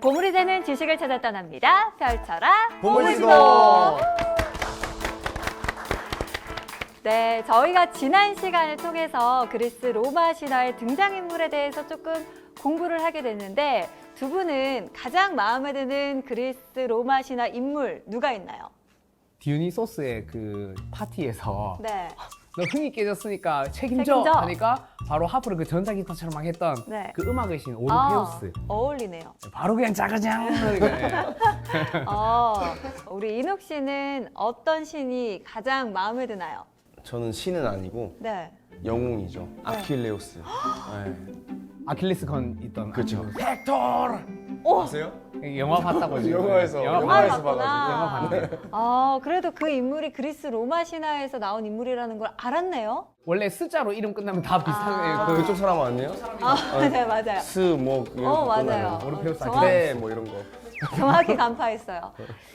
보물이 되는 지식을 찾아 떠납니다. 펼쳐라 보물지도. 네, 저희가 지난 시간을 통해서 그리스 로마 신화의 등장인물에 대해서 조금 공부를 하게 됐는데 두 분은 가장 마음에 드는 그리스 로마 신화 인물 누가 있나요? 디오니소스의 그 파티에서 네, 너 흥이 깨졌으니까 책임져 책임져. 하니까 바로 하프를 그 전자기타처럼 막 했던 네. 그 음악의 신 오르페우스. 어울리네요. 바로 그냥 짜그장. 우리 인욱 씨는 어떤 신이 가장 마음에 드나요? 저는 신은 아니고 네. 영웅이죠. 아킬레우스. 네. 아킬레스건 있던. 그쵸. 헥토르. 아세요? 영화 봤다고 지금. 영화에서 영화에서 봐가지고. 영화 봤네. 그래도 그 인물이 그리스 로마 신화에서 나온 인물이라는 걸 알았네요. 원래 스자로 이름 끝나면 다 비슷한. 그쪽 사람 아니에요? 네, 맞아요. 뭐 이런 맞아요. 오르페우스 네, 뭐 이런 거. 정확히 간파했어요.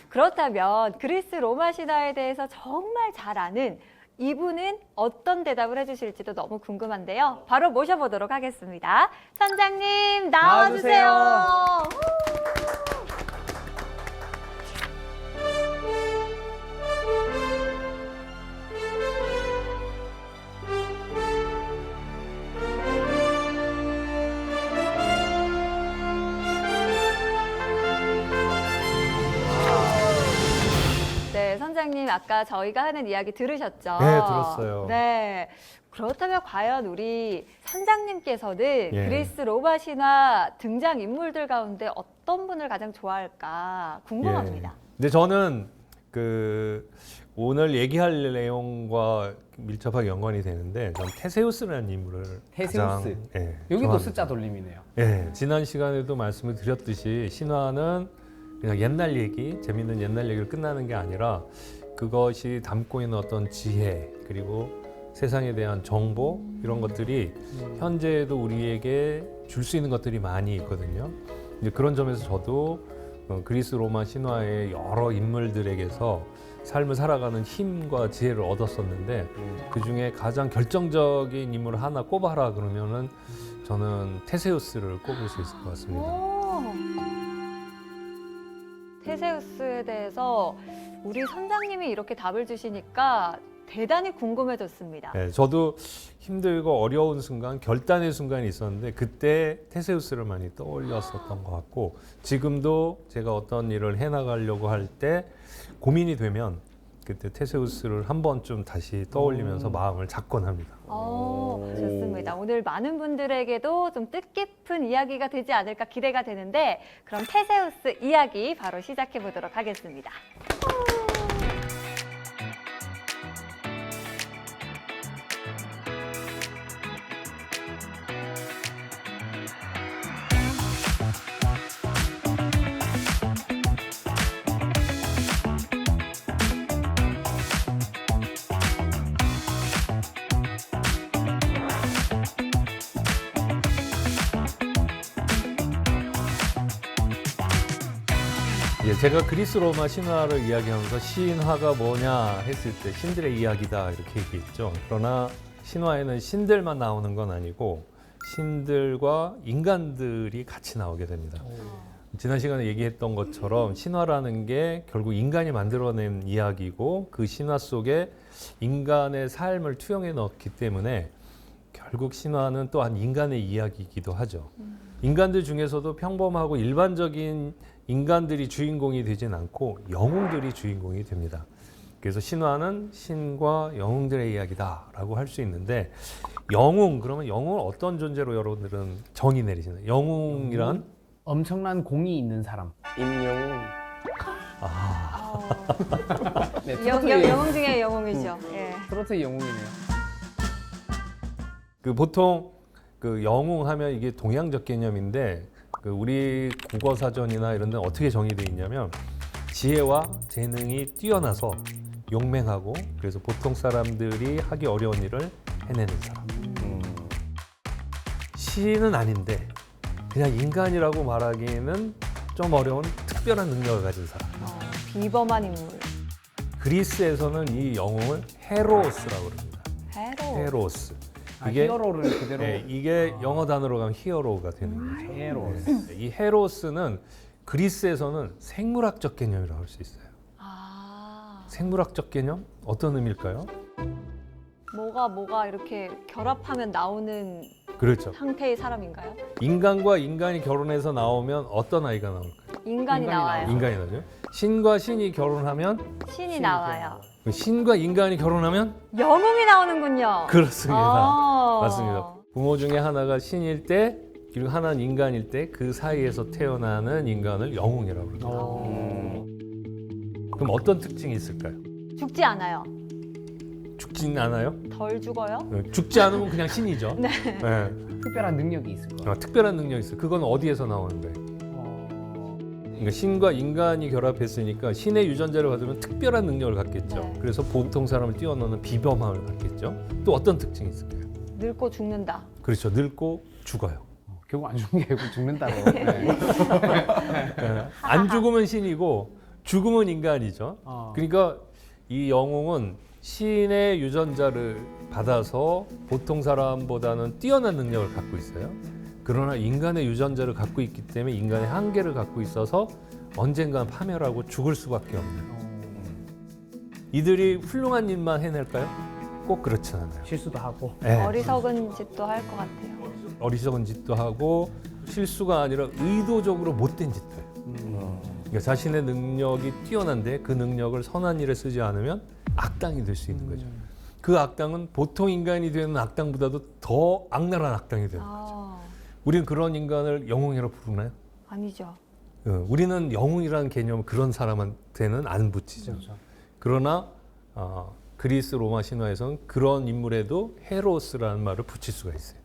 그렇다면 그리스 로마 신화에 대해서 정말 잘 아는 이분은 어떤 대답을 해주실지도 너무 궁금한데요. 바로 모셔보도록 하겠습니다. 선장님 나와주세요. 네, 선장님 아까 저희가 하는 이야기 들으셨죠? 네, 들었어요. 네. 그렇다면 과연 우리 선장님께서는 예. 그리스 로마 신화 등장 인물들 가운데 어떤 분을 가장 좋아할까 궁금합니다. 근데 저는 그 오늘 얘기할 내용과 밀접하게 연관이 되는데 전 테세우스라는 인물을 테세우스. 가장, 예, 여기도 좋아합니다. 숫자 돌림이네요. 예, 지난 시간에도 말씀을 드렸듯이 신화는 그냥 옛날 얘기, 재밌는 옛날 얘기를 끝나는 게 아니라 그것이 담고 있는 어떤 지혜 그리고 세상에 대한 정보 이런 것들이 현재에도 우리에게 줄 수 있는 것들이 많이 있거든요. 이제 그런 점에서 저도 그리스 로마 신화의 여러 인물들에게서 삶을 살아가는 힘과 지혜를 얻었었는데 그 중에 가장 결정적인 인물을 하나 꼽아라 그러면은 저는 테세우스를 꼽을 수 있을 것 같습니다. 오. 테세우스에 대해서 우리 선장님이 이렇게 답을 주시니까 대단히 궁금해졌습니다. 네, 저도 힘들고 어려운 순간, 결단의 순간이 있었는데 그때 테세우스를 많이 떠올렸었던 것 같고 지금도 제가 어떤 일을 해나가려고 할 때 고민이 되면 그때 테세우스를 한 번쯤 다시 떠올리면서 마음을 잡곤 합니다. 좋습니다. 오늘 많은 분들에게도 좀 뜻깊은 이야기가 되지 않을까 기대가 되는데 그럼 테세우스 이야기 바로 시작해 보도록 하겠습니다. 예, 제가 그리스 로마 신화를 이야기하면서 신화가 뭐냐 했을 때 신들의 이야기다 이렇게 얘기했죠. 그러나 신화에는 신들만 나오는 건 아니고 신들과 인간들이 같이 나오게 됩니다. 지난 시간에 얘기했던 것처럼 신화라는 게 결국 인간이 만들어낸 이야기고 그 신화 속에 인간의 삶을 투영해 넣기 때문에 결국 신화는 또한 인간의 이야기이기도 하죠. 인간들 중에서도 평범하고 일반적인 인간들이 주인공이 되진 않고 영웅들이 주인공이 됩니다. 그래서 신화는 신과 영웅들의 이야기다라고 할 수 있는데 영웅, 그러면 영웅은 어떤 존재로 여러분들은 정의 내리시나요? 영웅이란? 엄청난 공이 있는 사람. 임영웅. 네, 영웅 중에 영웅이죠. 예. 트로트의 영웅이네요. 그 보통 그 영웅 하면 이게 동양적 개념인데 그 우리 국어 사전이나 이런 데는 어떻게 정의되어 있냐면 지혜와 재능이 뛰어나서 용맹하고 그래서 보통 사람들이 하기 어려운 일을 해내는 사람. 신은 아닌데 그냥 인간이라고 말하기에는 좀 어려운 특별한 능력을 가진 사람. 비범한 인물. 그리스에서는 이 영웅을 헤로스라고 그럽니다. 헤로스. 이게 히어로를 그대로. 네, 이게 영어 단어로 가면 히어로가 되는 거죠. 헤로스. 이 헤로스는 그리스에서는 생물학적 개념이라고 할 수 있어요. 아, 생물학적 개념 어떤 의미일까요? 뭐가 이렇게 결합하면 나오는 그렇죠. 상태의 사람인가요? 인간과 인간이 결혼해서 나오면 어떤 아이가 나올까요? 인간이 나와요. 인간이 나죠. 신과 신이 결혼하면 신이 나와요. 신과 인간이 결혼하면 영웅이 나오는군요. 그렇습니다. 아. 맞습니다. 부모 중에 하나가 신일 때 그리고 하나는 인간일 때 그 사이에서 태어나는 인간을 영웅이라고 그러죠. 그럼 어떤 특징이 있을까요? 죽지 않아요. 죽진 않아요? 덜 죽어요? 죽지 않으면 그냥 신이죠. 네. 네. 특별한 능력이 있을 거예요. 특별한 능력이 있어요. 그건 어디에서 나오는 거예요? 그러니까 신과 인간이 결합했으니까 신의 유전자를 받으면 특별한 능력을 갖겠죠. 네. 그래서 보통 사람을 뛰어넘는 비범함을 갖겠죠. 또 어떤 특징이 있을까요? 늙고 죽는다. 그렇죠. 늙고 죽어요. 결국 안 죽는 게 아니고 죽는다고. 네. 네. 안 죽으면 신이고 죽으면 인간이죠. 그러니까 이 영웅은 신의 유전자를 받아서 보통 사람보다는 뛰어난 능력을 갖고 있어요. 그러나 인간의 유전자를 갖고 있기 때문에 인간의 한계를 갖고 있어서 언젠간 파멸하고 죽을 수밖에 없는. 이들이 훌륭한 일만 해낼까요? 꼭 그렇진 않아요. 실수도 하고. 네. 어리석은 짓도 할 것 같아요. 어리석은 짓도 하고 실수가 아니라 의도적으로 못된 짓들. 그러니까 자신의 능력이 뛰어난데 그 능력을 선한 일에 쓰지 않으면 악당이 될 수 있는 거죠. 그 악당은 보통 인간이 되는 악당보다도 더 악랄한 악당이 되는 거죠. 아, 우리는 그런 인간을 영웅이라고 부르나요? 아니죠. 우리는 영웅이라는 개념을 그런 사람한테는 안 붙이죠. 그렇죠. 그러나 그리스 로마 신화에서는 그런 인물에도 헤로스라는 말을 붙일 수가 있어요.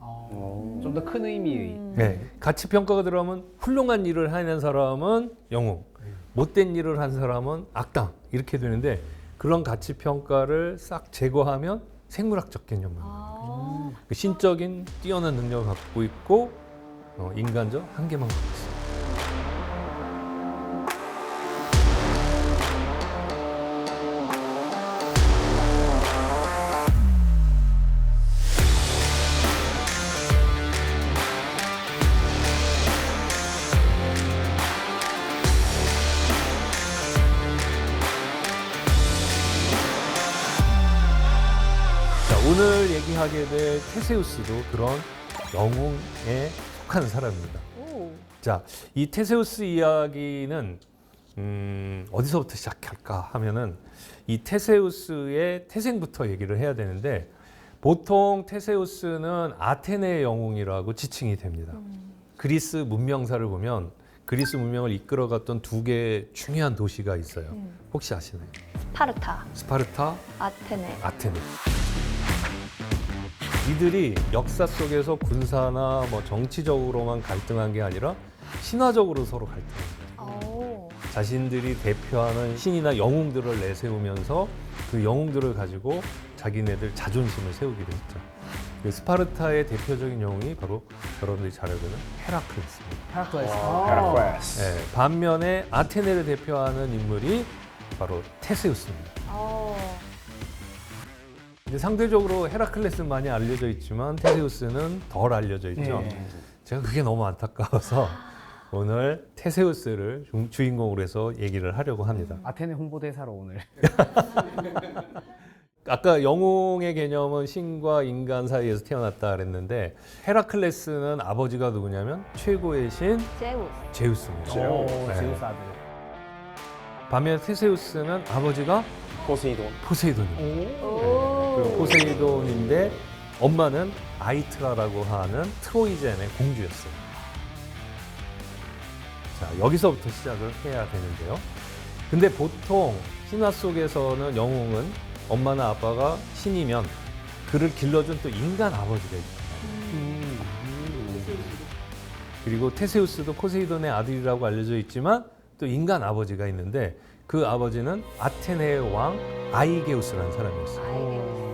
좀 더 큰 의미의. 네, 가치 평가가 들어가면 훌륭한 일을 하는 사람은 영웅, 못된 일을 한 사람은 악당 이렇게 되는데 그런 가치 평가를 싹 제거하면 생물학적 개념만. 아, 그 신적인 뛰어난 능력을 갖고 있고 인간적 한계만 갖고 있어요. 오늘 얘기하게 될 테세우스도 그런 영웅에 속하는 사람입니다. 오, 자, 이 테세우스 이야기는 어디서부터 시작할까 하면은 이 테세우스의 태생부터 얘기를 해야 되는데 보통 테세우스는 아테네의 영웅이라고 지칭이 됩니다. 그리스 문명사를 보면 그리스 문명을 이끌어갔던 두 개의 중요한 도시가 있어요. 혹시 아시나요? 스파르타, 스파르타, 아테네. 아테네. 이들이 역사 속에서 군사나 뭐 정치적으로만 갈등한 게 아니라 신화적으로 서로 갈등했어요. 오, 자신들이 대표하는 신이나 영웅들을 내세우면서 그 영웅들을 가지고 자기네들 자존심을 세우기도 했죠. 그 스파르타의 대표적인 영웅이 바로 여러분들이 잘 알고 있는 헤라클레스입니다. 헤라클레스. 네, 반면에 아테네를 대표하는 인물이 바로 테세우스입니다. 근데 상대적으로 헤라클레스는 많이 알려져 있지만 테세우스는 덜 알려져 있죠. 네. 제가 그게 너무 안타까워서 오늘 테세우스를 주인공으로 해서 얘기를 하려고 합니다. 아테네 홍보대사로 오늘. 아까 영웅의 개념은 신과 인간 사이에서 태어났다 그랬는데 헤라클레스는 아버지가 누구냐면 최고의 신 제우스. 제우스입니다. 네. 제우스 아들. 반면 테세우스는 아버지가 포세이돈. 포세이돈입니다. 오. 그리고 포세이돈인데 엄마는 아이트라라고 하는 트로이젠의 공주였어요. 자, 여기서부터 시작을 해야 되는데요. 근데 보통 신화 속에서는 영웅은 엄마나 아빠가 신이면 그를 길러준 또 인간 아버지가 있어요. 그리고 테세우스도 포세이돈의 아들이라고 알려져 있지만 또 인간 아버지가 있는데 그 아버지는 아테네의 왕 아이게우스라는 사람이었어요. 아이게우스.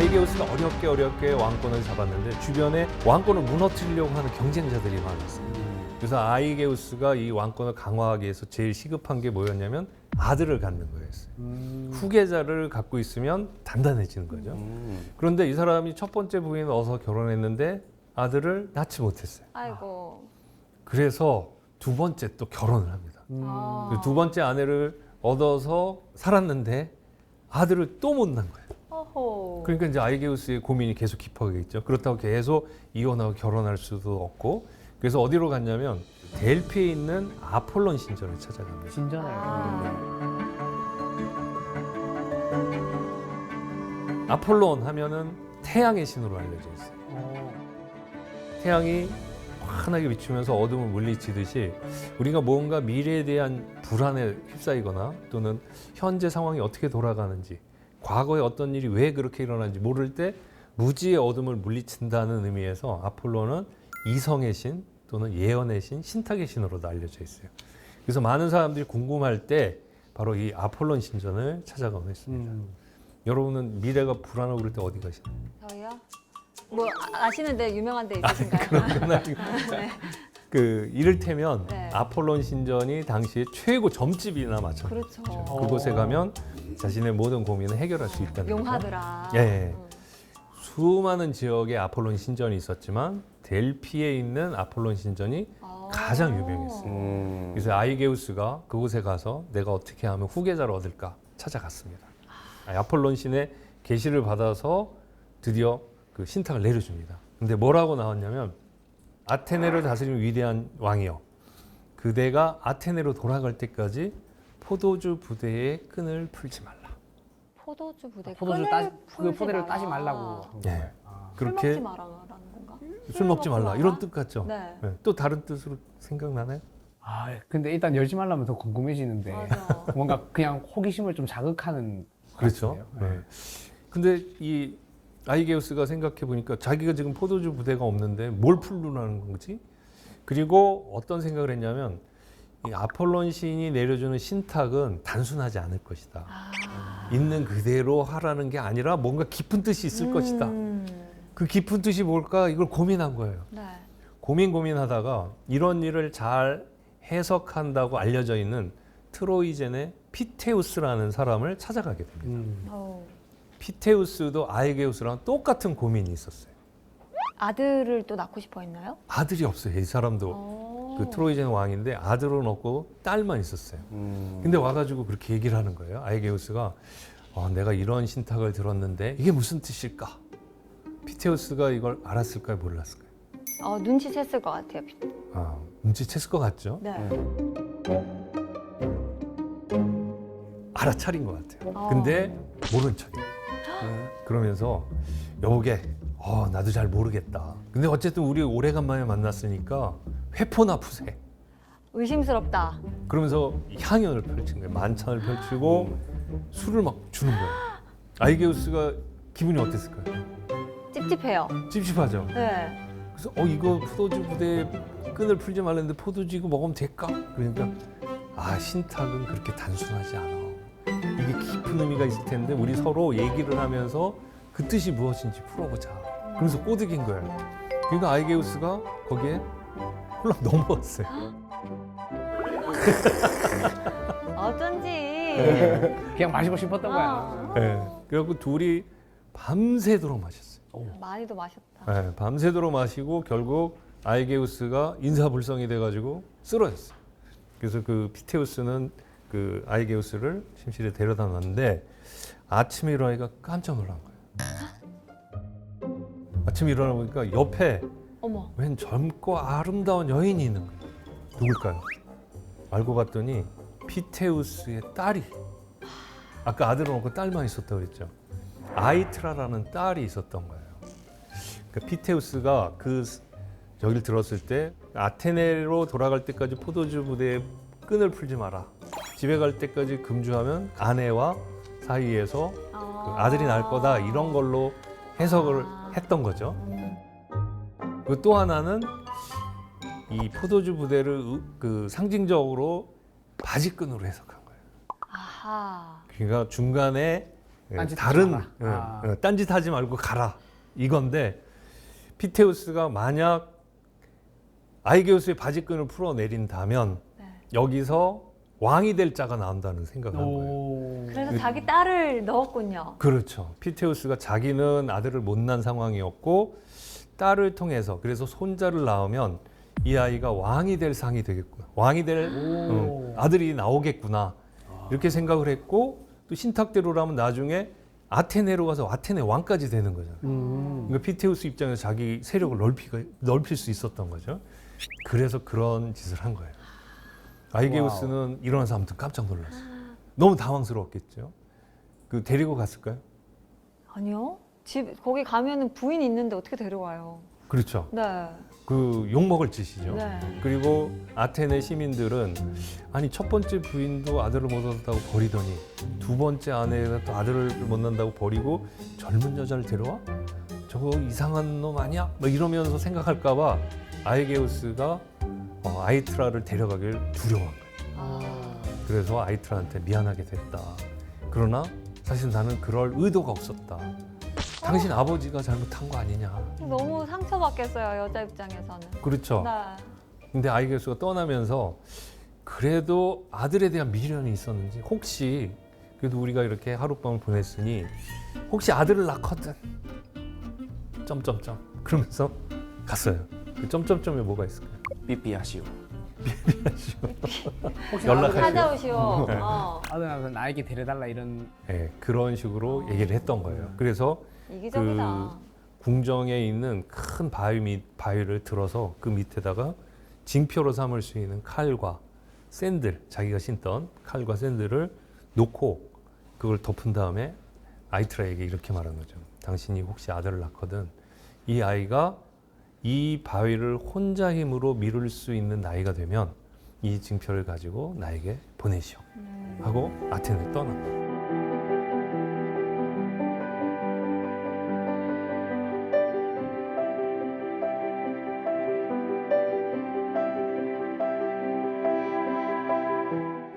아이게우스가 어렵게 왕권을 잡았는데 주변에 왕권을 무너뜨리려고 하는 경쟁자들이 많았어요. 그래서 아이게우스가 이 왕권을 강화하기 위해서 제일 시급한 게 뭐였냐면 아들을 갖는 거였어요. 후계자를 갖고 있으면 단단해지는 거죠. 그런데 이 사람이 첫 번째 부인을 얻어서 결혼했는데 아들을 낳지 못했어요. 아이고. 그래서 두 번째 또 결혼을 합니다. 아. 두 번째 아내를 얻어서 살았는데 아들을 또 못 낳은 거예요. 어허. 그러니까 이제 아이게우스의 고민이 계속 깊어지겠죠. 그렇다고 계속 이혼하고 결혼할 수도 없고, 그래서 어디로 갔냐면 델피에 있는 아폴론 신전을 찾아갑니다. 신전을. 아폴론 하면은 태양의 신으로 알려져 있어요. 태양이 환하게 비추면서 어둠을 물리치듯이 우리가 뭔가 미래에 대한 불안에 휩싸이거나 또는 현재 상황이 어떻게 돌아가는지, 과거에 어떤 일이 왜 그렇게 일어나는지 모를 때 무지의 어둠을 물리친다는 의미에서 아폴로는 이성의 신 또는 예언의 신, 신탁의 신으로도 알려져 있어요. 그래서 많은 사람들이 궁금할 때 바로 이 아폴론 신전을 찾아가고 있습니다. 여러분은 미래가 불안하고 그럴 때 어디 가시나요? 저희요? 뭐 아시는데 유명한 데 있으신가요? 그 이를테면 네. 아폴론 신전이 당시에 최고 점집이나 마찬가지죠. 그렇죠. 그곳에 가면 자신의 모든 고민을 해결할 수 있다는 거죠. 용하더라. 예. 수많은 지역에 아폴론 신전이 있었지만 델피에 있는 아폴론 신전이 가장 유명했어요. 그래서 아이게우스가 그곳에 가서 내가 어떻게 하면 후계자를 얻을까 찾아갔습니다. 아폴론 신의 계시를 받아서 드디어 그 신탁을 내려줍니다. 근데 뭐라고 나왔냐면 아테네를 다스리는 위대한 왕이여, 그대가 아테네로 돌아갈 때까지 포도주 부대의 끈을 풀지 말라. 포도주 부대 포도주 끈을 그 풀지 포대를 마라. 따지 말라고 한 예. 거예요. 술 그렇게 먹지 말라라는 건가? 술 먹지 말라 이런 뜻 같죠? 네. 네. 또 다른 뜻으로 생각나나요? 아, 근데 일단 열지 말라면 더 궁금해지는데 맞아. 뭔가 그냥 호기심을 좀 자극하는 것 그렇죠. 같은데요. 네. 근데 이 아이게우스가 생각해 보니까 자기가 지금 포도주 부대가 없는데 뭘 풀르라는 거지? 그리고 어떤 생각을 했냐면 이 아폴론 신이 내려주는 신탁은 단순하지 않을 것이다. 있는 그대로 하라는 게 아니라 뭔가 깊은 뜻이 있을 것이다. 그 깊은 뜻이 뭘까? 이걸 고민한 거예요. 네. 고민하다가 이런 일을 잘 해석한다고 알려져 있는 트로이젠의 피테우스라는 사람을 찾아가게 됩니다. 어우. 피테우스도 아이게우스랑 똑같은 고민이 있었어요. 아들을 또 낳고 싶어 했나요? 아들이 없어요. 이 사람도 오. 그 트로이젠 왕인데 아들은 없고 딸만 있었어요. 근데 와가지고 그렇게 얘기를 하는 거예요. 아이게우스가 내가 이런 신탁을 들었는데 이게 무슨 뜻일까? 피테우스가 이걸 알았을까요? 몰랐을까요? 눈치챘을 것 같아요. 눈치챘을 것 같죠? 네. 알아차린 것 같아요. 근데 모른 척이에요. 그러면서 여보게, 나도 잘 모르겠다. 근데 어쨌든 우리 오래간만에 만났으니까 회포나 푸세. 의심스럽다. 그러면서 향연을 펼친 거예요. 만찬을 펼치고 술을 막 주는 거예요. 아이게우스가 기분이 어땠을까요? 찝찝해요. 찝찝하죠. 네. 그래서 이거 포도주 부대에 끈을 풀지 말랬는데 포도주 이거 먹으면 될까? 그러니까 신탁은 그렇게 단순하지 않아. 이게 깊은 의미가 있을 텐데 우리 서로 얘기를 하면서 그 뜻이 무엇인지 풀어보자. 그러면서 꼬드긴 거예요. 그러니까 아이게우스가 거기에 홀랑 넘어왔어요. 어쩐지. 그냥 마시고 싶었던 거야. 네. 그래갖고 둘이 밤새도록 마셨어요. 많이도 마셨다. 네, 밤새도록 마시고 결국 아이게우스가 인사불성이 돼가지고 쓰러졌어요. 그래서 그 피테우스는 그 아이게우스를 침실에 데려다 놨는데 아침에 일어나니까 깜짝 놀란 거예요. 아침에 일어나 보니까 옆에 어머. 웬 젊고 아름다운 여인이 있는 거예요. 누굴까요? 알고 봤더니 피테우스의 딸이, 아까 아들은 없고 딸만 있었다고 그랬죠. 아이트라라는 딸이 있었던 거예요. 그러니까 피테우스가 여기를 들었을 때 아테네로 돌아갈 때까지 포도주 부대에 끈을 풀지 마라. 집에 갈 때까지 금주하면 아내와 사이에서 그 아들이 날 거다, 이런 걸로 해석을 했던 거죠. 그리고 또 하나는 이 포도주 부대를 그 상징적으로 바지끈으로 해석한 거예요. 아하. 그러니까 중간에 딴짓하지 다른 마라. 아. 딴짓하지 말고 가라 이건데 피테우스가 만약 아이게우스의 바지끈을 풀어내린다면 네. 여기서 왕이 될 자가 나온다는 생각을 한 거예요. 오. 그래서 자기 딸을 넣었군요. 그렇죠. 피테우스가 자기는 아들을 못 낳은 상황이었고 딸을 통해서 그래서 손자를 낳으면 이 아이가 왕이 될 상이 되겠구나. 왕이 될 아들이 나오겠구나. 이렇게 생각을 했고 또 신탁대로라면 나중에 아테네로 가서 아테네 왕까지 되는 거잖아요. 그러니까 피테우스 입장에서 자기 세력을 넓힐 수 있었던 거죠. 그래서 그런 짓을 한 거예요. 아이게우스는 일어나서 아무튼 깜짝 놀랐어요. 너무 당황스러웠겠죠. 그 데리고 갔을까요? 아니요. 집 거기 가면은 부인 있는데 어떻게 데려와요? 그렇죠. 네. 그 욕먹을 짓이죠. 네. 그리고 아테네 시민들은 아니 첫 번째 부인도 아들을 못 얻었다고 버리더니 두 번째 아내가 또 아들을 못 낳는다고 버리고 젊은 여자를 데려와? 저거 이상한 놈 아니야? 뭐 이러면서 생각할까 봐 아이게우스가 아이트라를 데려가길 두려워한 거예요. 그래서 아이트라한테 미안하게 됐다. 그러나 사실 나는 그럴 의도가 없었다. 당신 아버지가 잘못한 거 아니냐. 너무 상처받겠어요, 여자 입장에서는. 그렇죠. 네. 근데 아이게우스가 떠나면서 그래도 아들에 대한 미련이 있었는지 혹시 그래도 우리가 이렇게 하룻밤을 보냈으니 혹시 아들을 낳거든 점점점 그러면서 갔어요. 그 점점점에 뭐가 있을까요? 삐삐하시오. 혹시 연락하시오. 찾아오시오. 네. 아들 낳아서 나에게 데려달라 이런. 네, 그런 식으로 얘기를 했던 거예요. 그래서 이기적이다. 궁정에 있는 큰 바위를 들어서 그 밑에다가 징표로 삼을 수 있는 칼과 샌들, 자기가 신던 칼과 샌들을 놓고 그걸 덮은 다음에 아이트라에게 이렇게 말한 거죠. 당신이 혹시 아들을 낳거든 이 아이가 이 바위를 혼자 힘으로 미룰 수 있는 나이가 되면 이 징표를 가지고 나에게 보내시오 하고 아테네를 떠난 거예요.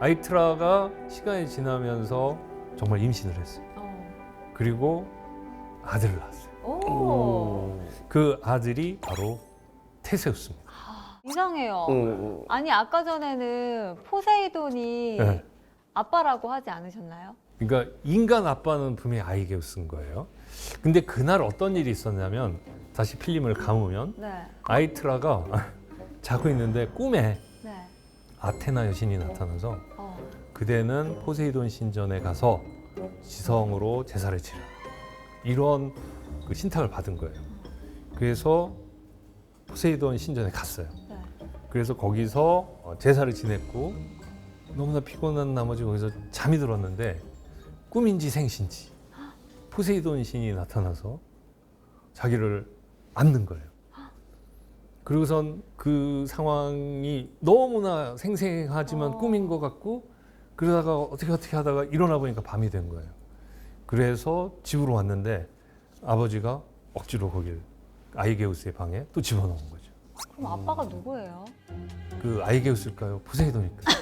아이트라가 시간이 지나면서 정말 임신을 했어요. 그리고 아들을 낳았어요. 오. 그 아들이 바로 테세우스입니다. 이상해요. 응. 아니 아까 전에는 포세이돈이 네. 아빠라고 하지 않으셨나요? 그러니까 인간 아빠는 분명히 아이게우스인 거예요. 근데 그날 어떤 일이 있었냐면 다시 필름을 감으면 네. 아이트라가 자고 있는데 꿈에 네. 아테나 여신이 나타나서 어. 그대는 포세이돈 신전에 가서 지성으로 제사를 치라. 이런 그 신탁을 받은 거예요. 그래서 포세이돈 신전에 갔어요. 네. 그래서 거기서 제사를 지냈고 너무나 피곤한 나머지 거기서 잠이 들었는데 꿈인지 생신지 포세이돈 신이 나타나서 자기를 안는 거예요. 그리고선 그 상황이 너무나 생생하지만 꿈인 것 같고 그러다가 어떻게 하다가 일어나 보니까 밤이 된 거예요. 그래서 집으로 왔는데 아버지가 억지로 거길 아이게우스의 방에 또 집어넣은 거죠. 그럼 아빠가 누구예요? 그 아이게우스일까요? 포세이돈일까요?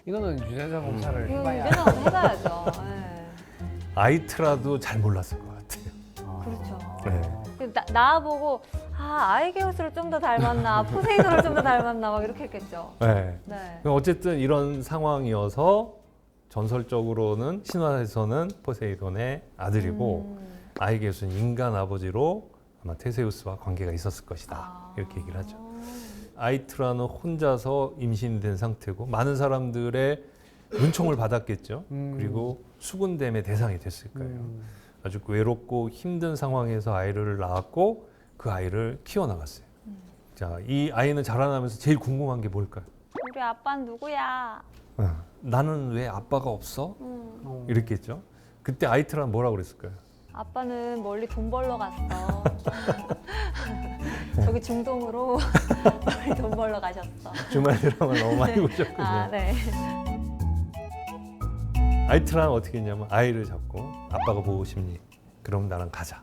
이거는 유전자 검사를 이거 해봐야. 이제는 한번 해봐야죠. 네. 아이트라도 잘 몰랐을 것 같아요. 그렇죠. 네. 나보고 아이게우스를 좀 더 닮았나, 포세이돈을 좀 더 닮았나 막 이렇게 했겠죠. 네. 네. 어쨌든 이런 상황이어서 전설적으로는 신화에서는 포세이돈의 아들이고 아이게우스는 인간 아버지로 아마 테세우스와 관계가 있었을 것이다. 이렇게 얘기를 하죠. 아이트라는 혼자서 임신된 상태고 많은 사람들의 은총을 받았겠죠. 그리고 수군댐의 대상이 됐을 거예요. 아주 외롭고 힘든 상황에서 아이를 낳았고 그 아이를 키워나갔어요. 자, 이 아이는 자라나면서 제일 궁금한 게 뭘까요? 우리 아빠는 누구야? 나는 왜 아빠가 없어? 이랬겠죠. 그때 아이트라는 뭐라고 그랬을까요? 아빠는 멀리 돈 벌러 갔어. 저기 중동으로 멀리 돈 벌러 가셨어. 주말 드라마 너무 많이 보셨군요. 아, 네. 아이트라는 어떻게 했냐면 아이를 잡고 아빠가 보고 싶니? 그럼 나랑 가자.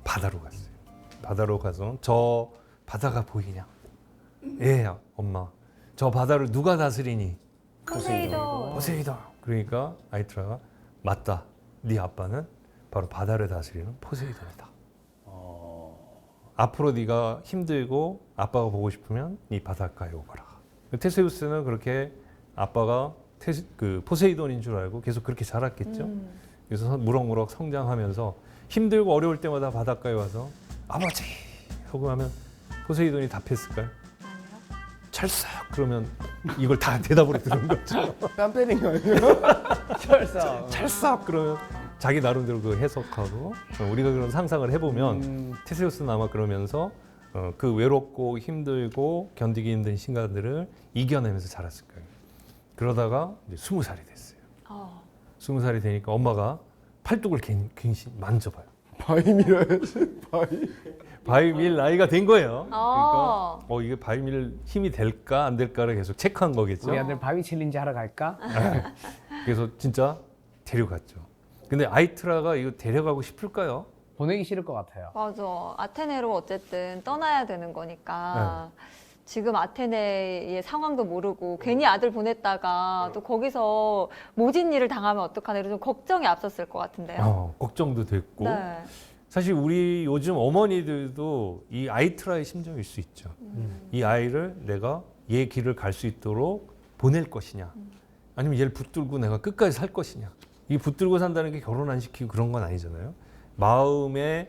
바다로 갔어요. 바다로 가서 저 바다가 보이냐? 예, 엄마. 저 바다를 누가 다스리니? 포세이돈. 포세이돈. 그러니까 아이트라가 맞다. 네 아빠는 바로 바다를 다스리는 포세이돈이다. 앞으로 네가 힘들고 아빠가 보고 싶으면 네 바닷가에 오거라. 테세우스는 그렇게 아빠가 그 포세이돈인 줄 알고 계속 그렇게 자랐겠죠. 그래서 무럭무럭 성장하면서 힘들고 어려울 때마다 바닷가에 와서 아버지 하고 하면 포세이돈이 답했을까요? 아니요. 찰싹 그러면 이걸 다 대답으로 들은 거죠. 뺨 때린 거 아니에요? 철사. 찰싹 그러면 자기 나름대로 그 해석하고 우리가 그런 상상을 해보면 테세우스는 아마 그러면서 그 외롭고 힘들고 견디기 힘든 시간들을 이겨내면서 자랐을 거예요. 그러다가 이제 20살이 됐어요. 20살이 되니까 엄마가 팔뚝을 괜시 만져봐요. 바위 밀어야지. 바위 밀 나이가 된 거예요. 아. 그러니까 이게 바위 밀 힘이 될까 안 될까를 계속 체크한 거겠죠. 우리 아들 바위 챌린지 하러 갈까? 그래서 진짜 데려갔죠. 근데 아이트라가 이거 데려가고 싶을까요? 보내기 싫을 것 같아요. 맞아. 아테네로 어쨌든 떠나야 되는 거니까 지금 아테네의 상황도 모르고 괜히 아들 보냈다가 또 거기서 모진 일을 당하면 어떡하나 이런 좀 걱정이 앞섰을 것 같은데요. 걱정도 됐고 네. 사실 우리 요즘 어머니들도 이 아이트라의 심정일 수 있죠. 이 아이를 내가 얘 길을 갈 수 있도록 보낼 것이냐 아니면 얘를 붙들고 내가 끝까지 살 것이냐. 이 붙들고 산다는 게 결혼 안 시키고 그런 건 아니잖아요. 마음에서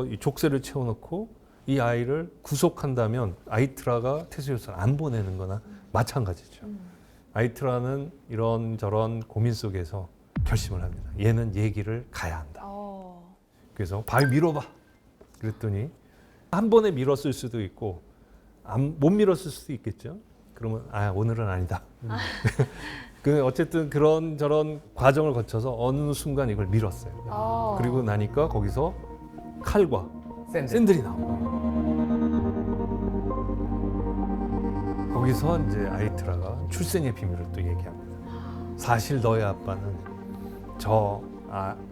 이 족쇄를 채워놓고 이 아이를 구속한다면 아이트라가 테세우스를 안 보내는 거나 마찬가지죠. 아이트라는 이런저런 고민 속에서 결심을 합니다. 얘는 얘기를 가야 한다. 그래서 바위 밀어봐. 그랬더니 한 번에 밀었을 수도 있고 못 밀었을 수도 있겠죠. 그러면 오늘은 아니다. 그 어쨌든 그런 저런 과정을 거쳐서 어느 순간 이걸 밀었어요. 그리고 나니까 거기서 칼과 샌들이 나오고 거기서 이제 아이트라가 출생의 비밀을 또 얘기합니다. 사실 너의 아빠는 저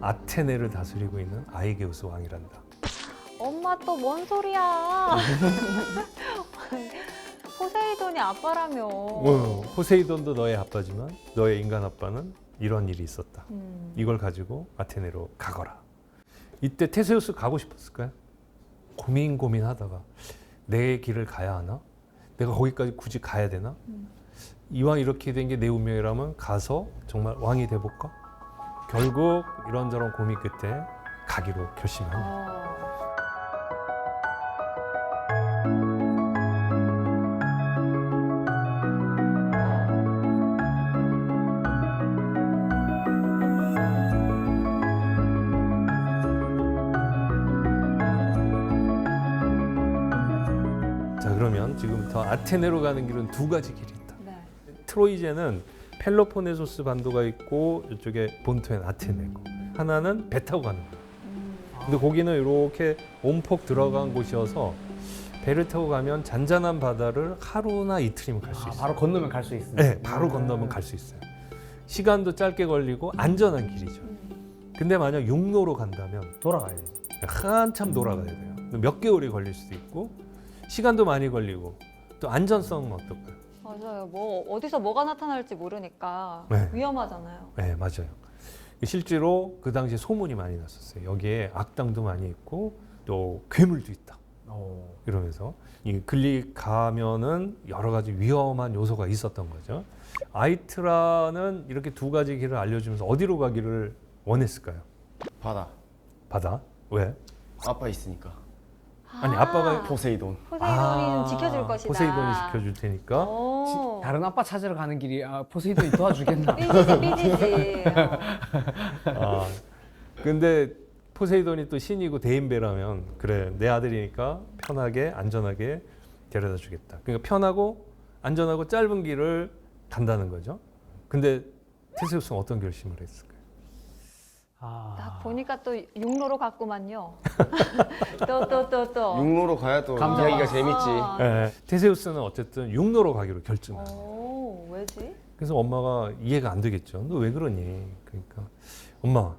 아테네를 다스리고 있는 아이게우스 왕이란다. 엄마 또 뭔 소리야? 포세이돈이 아빠라며. 포세이돈도 너의 아빠지만 너의 인간 아빠는 이런 일이 있었다. 이걸 가지고 아테네로 가거라. 이때 테세우스 가고 싶었을까요? 고민하다가 내 길을 가야 하나? 내가 거기까지 굳이 가야 되나? 이왕 이렇게 된 게 내 운명이라면 가서 정말 왕이 돼볼까? 결국 이런저런 고민 끝에 가기로 결심합니다. 자, 그러면 지금부터 아테네로 가는 길은 두 가지 길이 있다. 네. 트로이제는 펠로폰네소스 반도가 있고 이쪽에 본토엔 아테네고 하나는 배 타고 가는 거예요. 근데 거기는 이렇게 온폭 들어간 곳이어서 배를 타고 가면 잔잔한 바다를 하루나 이틀이면 갈 수 있어요. 바로 건너면 갈 수 있습니다. 네, 바로 건너면 갈 수 있어요. 시간도 짧게 걸리고 안전한 길이죠. 근데 만약 육로로 간다면 돌아가야 돼. 한참 돌아가야 돼요. 몇 개월이 걸릴 수도 있고 시간도 많이 걸리고 또 안전성은 어떨까요? 맞아요. 뭐 어디서 뭐가 나타날지 모르니까 네. 위험하잖아요. 네, 맞아요. 실제로 그 당시에 소문이 많이 났었어요. 여기에 악당도 많이 있고 또 괴물도 있다. 이러면서 이 글리 가면은 여러 가지 위험한 요소가 있었던 거죠. 아이트라는 이렇게 두 가지 길을 알려주면서 어디로 가기를 원했을까요? 바다? 왜? 아빠 있으니까. 아니 아빠가 포세이돈. 포세이돈이 지켜줄 것이다. 포세이돈이 지켜줄 테니까. 다른 아빠 찾으러 가는 길이 포세이돈이 도와주겠나? 삐지지. 근데 포세이돈이 또 신이고 대인배라면 그래 내 아들이니까 편하게 안전하게 데려다 주겠다. 그러니까 편하고 안전하고 짧은 길을 간다는 거죠. 근데 테세우스는 어떤 결심을 했을까요? 딱 보니까 또 육로로 갔구만요. 또. 육로로 가야 또 감자. 이야기가 재밌지. 네, 테세우스는 어쨌든 육로로 가기로 결정합니다. 왜지? 그래서 엄마가 이해가 안 되겠죠. 너 왜 그러니? 그러니까 엄마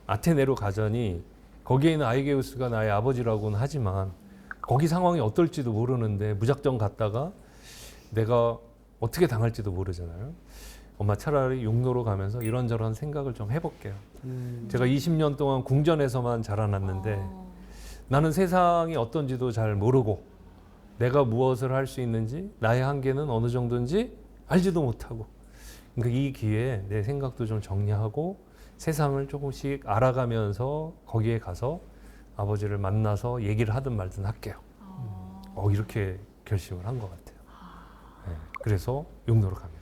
아테네로 가자니 거기에 있는 아이게우스가 나의 아버지라고는 하지만 거기 상황이 어떨지도 모르는데 무작정 갔다가 내가 어떻게 당할지도 모르잖아요. 엄마 차라리 육로로 가면서 이런저런 생각을 좀 해볼게요. 제가 20년 동안 궁전에서만 자라났는데 나는 세상이 어떤지도 잘 모르고 내가 무엇을 할 수 있는지 나의 한계는 어느 정도인지 알지도 못하고 그러니까 이 기회에 내 생각도 좀 정리하고 세상을 조금씩 알아가면서 거기에 가서 아버지를 만나서 얘기를 하든 말든 할게요. 이렇게 결심을 한 것 같아요. 네, 그래서 육로로 갑니다.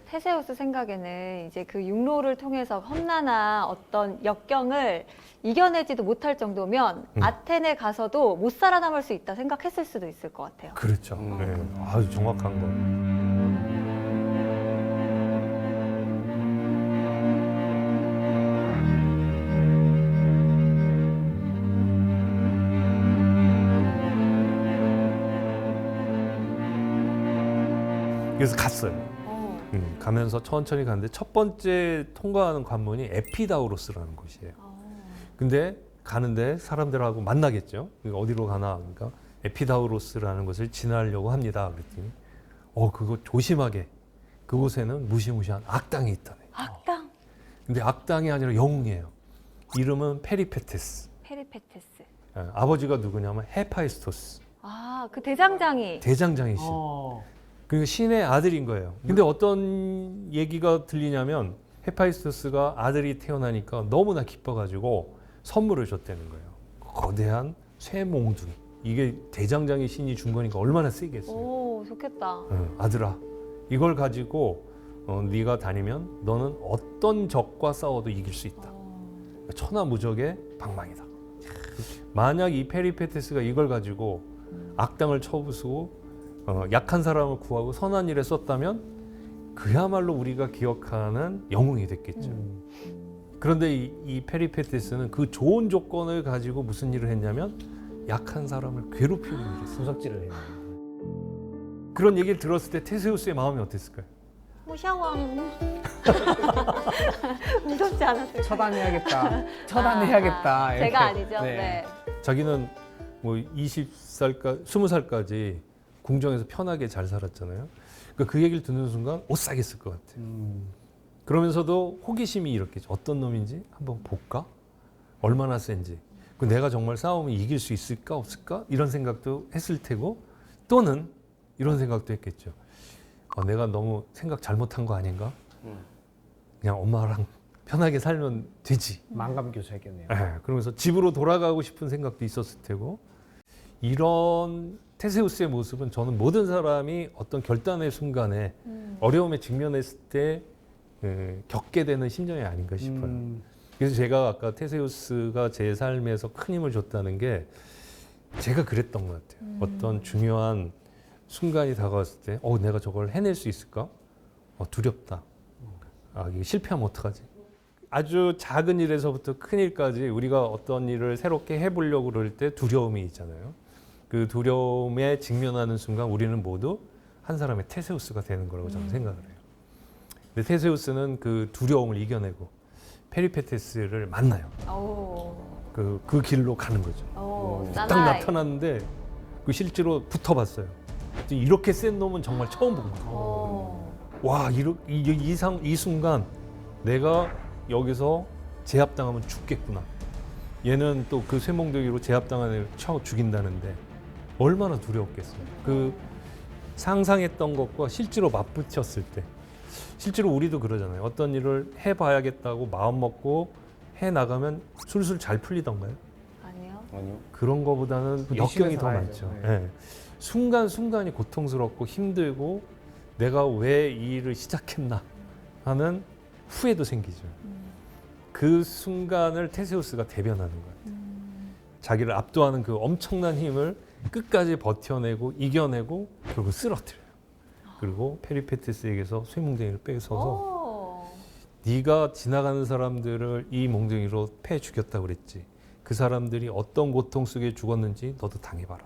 테세우스 생각에는 이제 그 육로를 통해서 험난한 어떤 역경을 이겨내지도 못할 정도면 아테네 가서도 못 살아남을 수 있다 생각했을 수도 있을 것 같아요. 그렇죠. 네, 아주 정확한 거. 그래서 갔어요. 가면서 천천히 갔는데 첫 번째 통과하는 관문이 에피다우로스라는 곳이에요. 근데 가는데 사람들하고 만나겠죠. 그러니까 어디로 가나 그러니까 에피다우로스라는 곳을 지나려고 합니다. 그랬더니 그거 조심하게 그곳에는 무시무시한 악당이 있다네. 악당? 근데 악당이 아니라 영웅이에요. 이름은 페리페테스. 페리페테스. 아버지가 누구냐면 헤파이스토스. 그 대장장이. 대장장이시죠. 그러니까 신의 아들인 거예요. 근데 어떤 얘기가 들리냐면 헤파이스토스가 아들이 태어나니까 너무나 기뻐가지고 선물을 줬다는 거예요. 거대한 쇠몽둥이. 이게 대장장이 신이 준 거니까 얼마나 세겠어요. 오, 좋겠다. 아들아, 이걸 가지고 네가 다니면 너는 어떤 적과 싸워도 이길 수 있다. 천하무적의 방망이다. 만약 이 페리페테스가 이걸 가지고 악당을 쳐부수고 약한 사람을 구하고 선한 일에 썼다면 그야말로 우리가 기억하는 영웅이 됐겠죠. 그런데 이 페리페테스는 그 좋은 조건을 가지고 무슨 일을 했냐면 약한 사람을 괴롭히는 일을 했어요. 분석질을 해요. 그런 얘기를 들었을 때 테세우스의 마음이 어땠을까요? 무샤왕. 무섭지 않았을까요? 처단해야겠다. 처단해야겠다. 이렇게. 제가 아니죠. 네. 자기는 뭐 20살까지 20살까지 궁정에서 편하게 잘 살았잖아요. 그러니까 그 얘기를 듣는 순간 오싹했을 것 같아요. 그러면서도 호기심이 이렇게 어떤 놈인지 한번 볼까? 얼마나 센지. 내가 정말 싸우면 이길 수 있을까 없을까? 이런 생각도 했을 테고 또는 이런 생각도 했겠죠. 내가 너무 생각 잘못한 거 아닌가? 그냥 엄마랑 편하게 살면 되지. 만감 교차했겠네요. 그러면서 집으로 돌아가고 싶은 생각도 있었을 테고 이런 테세우스의 모습은 저는 모든 사람이 어떤 결단의 순간에 어려움에 직면했을 때 겪게 되는 심정이 아닌가 싶어요. 그래서 제가 아까 테세우스가 제 삶에서 큰 힘을 줬다는 게 제가 그랬던 것 같아요. 어떤 중요한 순간이 다가왔을 때 내가 저걸 해낼 수 있을까? 두렵다. 이게 실패하면 어떡하지? 아주 작은 일에서부터 큰 일까지 우리가 어떤 일을 새롭게 해보려고 그럴 때 두려움이 있잖아요. 그 두려움에 직면하는 순간 우리는 모두 한 사람의 테세우스가 되는 거라고 저는 생각을 해요. 근데 테세우스는 그 두려움을 이겨내고 페리페테스를 만나요. 그 길로 가는 거죠. 딱 나타났는데 실제로 붙어봤어요. 이렇게 센 놈은 정말 처음 본 거예요. 와, 이 순간 내가 여기서 제압당하면 죽겠구나. 얘는 또 그 쇠몽둥이로 제압당한 애를 쳐 죽인다는데 얼마나 두려웠겠어요. 그 상상했던 것과 실제로 맞붙였을 때 실제로 우리도 그러잖아요. 어떤 일을 해봐야겠다고 마음 먹고 해나가면 술술 잘 풀리던가요? 아니요. 그런 거보다는 역경이 더 많죠. 네. 순간순간이 고통스럽고 힘들고 내가 왜 이 일을 시작했나 하는 후회도 생기죠. 그 순간을 테세우스가 대변하는 거예요. 자기를 압도하는 그 엄청난 힘을 끝까지 버텨내고 이겨내고 결국 쓰러뜨려요. 그리고 페리페테스에게서 쇠몽둥이를 뺏어서 네가 지나가는 사람들을 이 몽둥이로 패 죽였다고 그랬지. 그 사람들이 어떤 고통 속에 죽었는지 너도 당해봐라.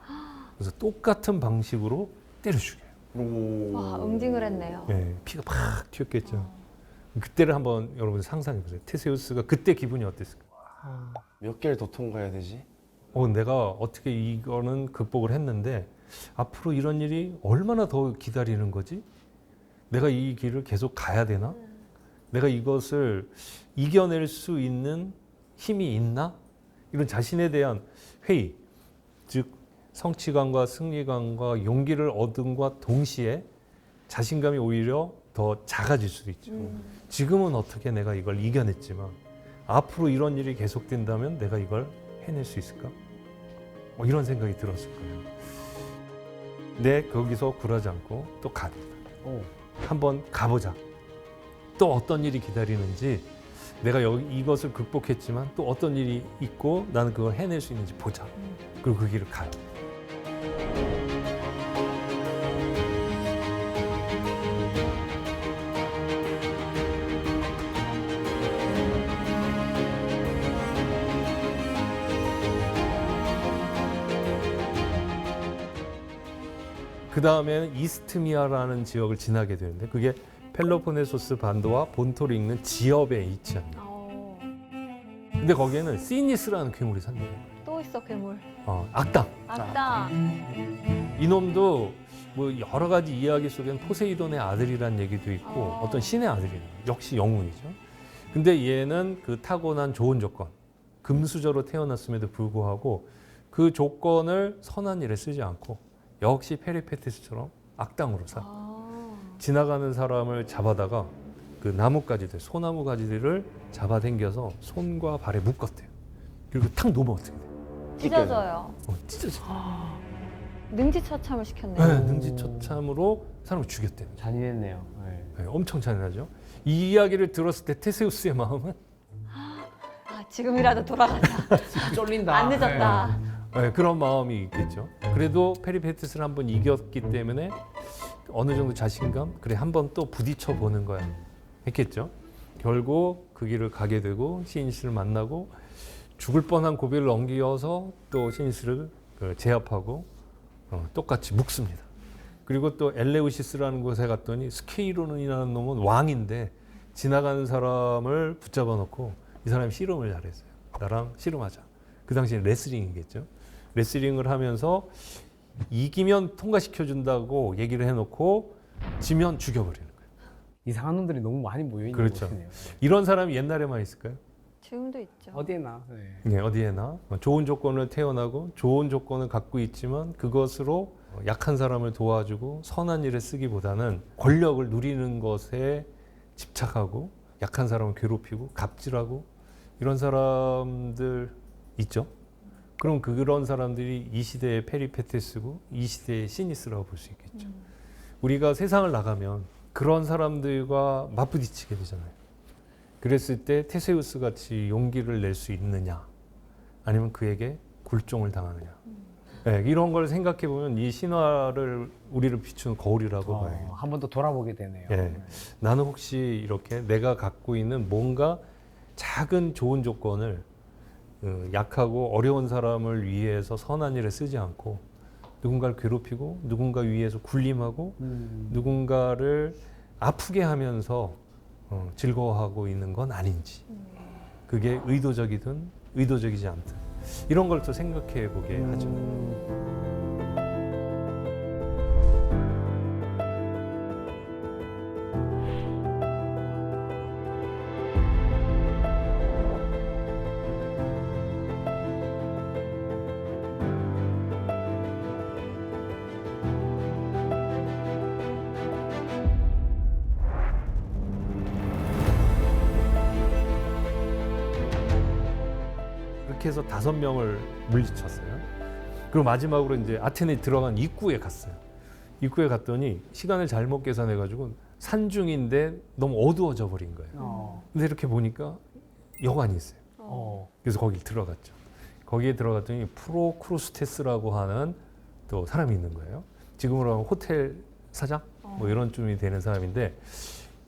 그래서 똑같은 방식으로 때려 죽여요. 와, 응징을 했네요. 네, 피가 팍 튀었겠죠. 그때를 한번 여러분 상상해 보세요. 테세우스가 그때 기분이 어땠을까? 몇 개를 더 통과해야 되지? 내가 어떻게 이거는 극복을 했는데 앞으로 이런 일이 얼마나 더 기다리는 거지? 내가 이 길을 계속 가야 되나? 내가 이것을 이겨낼 수 있는 힘이 있나? 이런 자신에 대한 회의, 즉 성취감과 승리감과 용기를 얻음과 동시에 자신감이 오히려 더 작아질 수도 있죠. 지금은 어떻게 내가 이걸 이겨냈지만 앞으로 이런 일이 계속된다면 내가 이걸 해낼 수 있을까? 이런 생각이 들었을 거예요. 네, 거기서 굴하지 않고 또 갑니다. 한번 가보자. 또 어떤 일이 기다리는지, 내가 이것을 극복했지만 또 어떤 일이 있고 나는 그걸 해낼 수 있는지 보자. 그리고 그 길을 가요. 그 다음에는 이스트미아라는 지역을 지나게 되는데 그게 펠로폰네소스 반도와 본토를 잇는 지역에 위치합니다. 근데 거기에는 시니스라는 괴물이 산대요. 또 있어 괴물. 악당. 악당. 이놈도 뭐 여러 가지 이야기 속엔 포세이돈의 아들이란 얘기도 있고 어떤 신의 아들이에요. 역시 영웅이죠. 근데 얘는 그 타고난 좋은 조건, 금수저로 태어났음에도 불구하고 그 조건을 선한 일에 쓰지 않고 역시 페리페티스처럼 악당으로 살아. 지나가는 사람을 잡아다가 그 나뭇가지들, 소나무 가지들을 잡아당겨서 손과 발에 묶었대요. 그리고 탁 놓으면 어떻게 돼요? 찢어져요. 찢어져. 능지처참을 시켰네요. 네, 능지처참으로 사람을 죽였대요. 잔인했네요. 네, 엄청 잔인하죠. 이 이야기를 들었을 때 테세우스의 마음은 지금이라도 돌아가자. 쫄린다. 안 늦었다. 그런 마음이 있겠죠. 그래도 페리페티스를 한번 이겼기 때문에 어느 정도 자신감, 그래 한번 또 부딪혀 보는 거야 했겠죠. 결국 그 길을 가게 되고 시니스를 만나고 죽을 뻔한 고비를 넘겨서 또 시니스를 제압하고 똑같이 묶습니다. 그리고 또 엘레우시스라는 곳에 갔더니 스케이론이라는 놈은 왕인데 지나가는 사람을 붙잡아 놓고 이 사람이 씨름을 잘했어요. 나랑 씨름하자. 그 당시엔 레슬링이겠죠. 레슬링을 하면서 이기면 통과시켜준다고 얘기를 해놓고 지면 죽여버리는 거예요. 이상한 놈들이 너무 많이 모여있는 그렇죠. 곳이네요. 이런 사람이 옛날에만 있을까요? 지금도 있죠. 어디에나. 네, 어디에나 좋은 조건을 태어나고 좋은 조건을 갖고 있지만 그것으로 약한 사람을 도와주고 선한 일에 쓰기보다는 권력을 누리는 것에 집착하고 약한 사람을 괴롭히고 갑질하고 이런 사람들 있죠. 그럼 그런 사람들이 이 시대의 페리페테스고 이 시대의 시니스라고 볼 수 있겠죠. 우리가 세상을 나가면 그런 사람들과 맞부딪히게 되잖아요. 그랬을 때 테세우스 같이 용기를 낼 수 있느냐 아니면 그에게 굴종을 당하느냐. 네, 이런 걸 생각해 보면 이 신화를 우리를 비추는 거울이라고 봐요. 한 번 더 돌아보게 되네요. 네. 나는 혹시 이렇게 내가 갖고 있는 뭔가 작은 좋은 조건을 약하고 어려운 사람을 위해서 선한 일에 쓰지 않고 누군가를 괴롭히고 누군가 위해서 굴림하고 누군가를 아프게 하면서 즐거워하고 있는 건 아닌지, 그게 의도적이든 의도적이지 않든 이런 걸 또 생각해 보게 하죠. 그렇게 해서 5명을 물리쳤어요. 그리고 마지막으로 이제 아테네에 들어간 입구에 갔어요. 입구에 갔더니 시간을 잘못 계산해가지고 산중인데 너무 어두워져 버린 거예요. 근데 이렇게 보니까 여관이 있어요. 그래서 거길 들어갔죠. 거기에 들어갔더니 프로크루스테스라고 하는 또 사람이 있는 거예요. 지금으로 하면 호텔 사장? 뭐 이런 쯤이 되는 사람인데